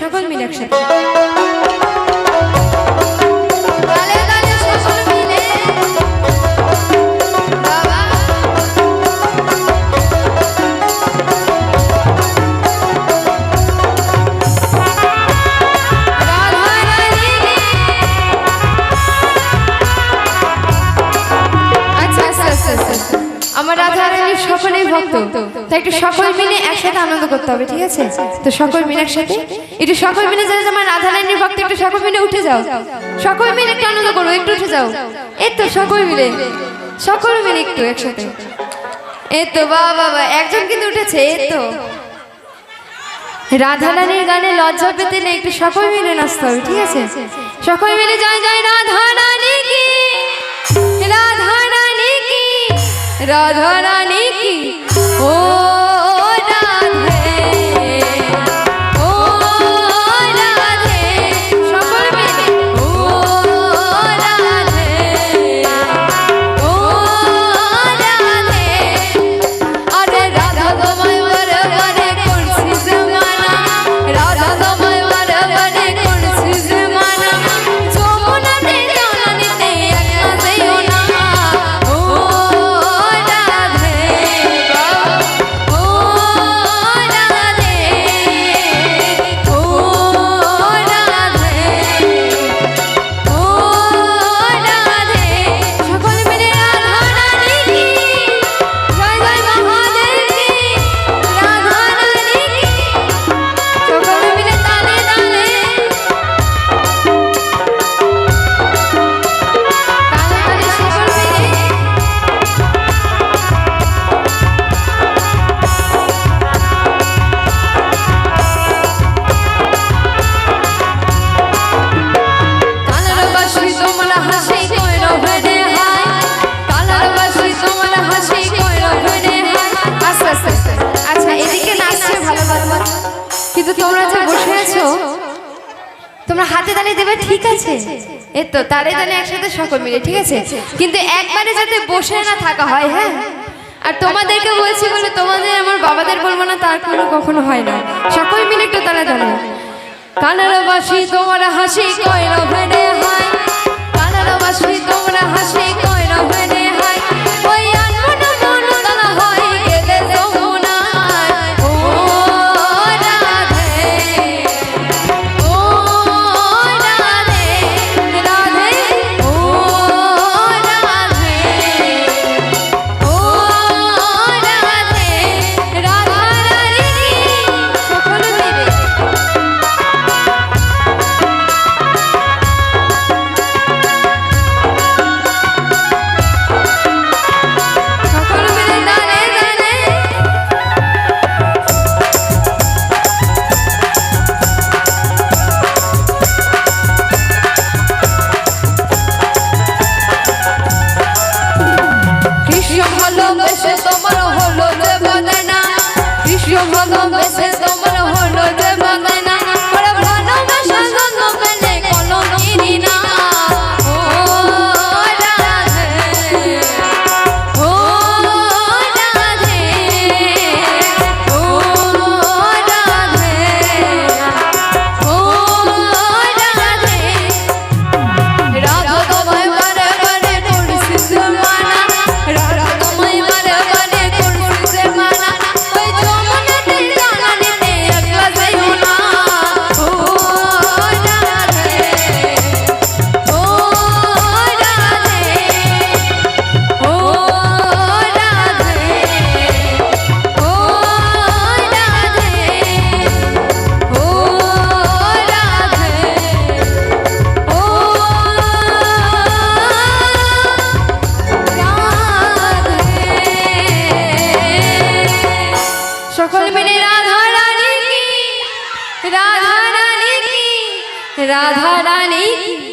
সকল মিলে একসাথে আমার রাধা রানীর সকলেই ভক্ত, তাই একটু সকল মিলে একসাথে আনন্দ করতে হবে, ঠিক আছে? তো সকল মিলে একসাথে একটু সকল মিলে যারা আমার রাধা রানীর ভক্ত একটু সকল মিলে উঠে যাও, সকল মিলে একটু আনন্দ করো, একটু উঠে যাও। এই তো সকল মিলে একটু একসাথে। এই তো বাবা একজন কিন্তু উঠেছে। এই তো রাধা রানীর গানে লজ্জা পেতে নেই, একটু সকল মিলে নাচতে হবে, ঠিক আছে? সকল মিলে জয় জয় রাধা রানী কি, রাধা রানী কি, রাধা রানী কি, ও রাধে, ও রাধে, সকল মিলে ও রাধে, ও রাধে। আরে রাধা তোমায় বারে বারে করছি জমানা, রাধা তোমায় বারে বারে করছি জমানা, যমুনাতে জলানিতে একা যেও না, ও রাধে, ও রাধে, ও রাধে, ও রাধে। সকল মিলে রাধা রানী কি, জয় জয় মহাদেব কি, রাধা রানী কি, সকল মিলে তালে তালে সকল মিলে। কালার বাসি তোমরা হাসি কইরো ভেড়ে হাই, কালার বাসি তোমরা হাসি কইরো ভেড়ে হাই। আস্তে আস্তে আস্তে। আচ্ছা এদিকে নাচছে ভালো ভালো, কিন্তু তোমরা যে বসে আছো তোমরা হাতে তালি দেবে, ঠিক আছে? এই তো তালে তালে একসাথে সকল মিলে, ঠিক আছে? কিন্তু একবারে যাতে বসে না থাকা হয়, হ্যাঁ? আর তোমাদেরকে বলছি বলে তোমাদের আমার বাবাদের বলবো না, তার কোনো কখনো হয় না। সকল মিলে একটু তালে তালে। কানার বাসি তোমরা হাসি কইরো ভেড়ে হাই, কানার বাসি তোমরা হাসি কইরো ভেড়ে হাই, ওই আনমনা মন তালা হয় গেলে যমুনায়, ও রাধে, ও রাধে, রাধে, ও রাধে, ও রাধে, রাধা রানী কি, সকল মিলে রাধা রানী কি, রাধা রানী কি, রাধা রানী কি।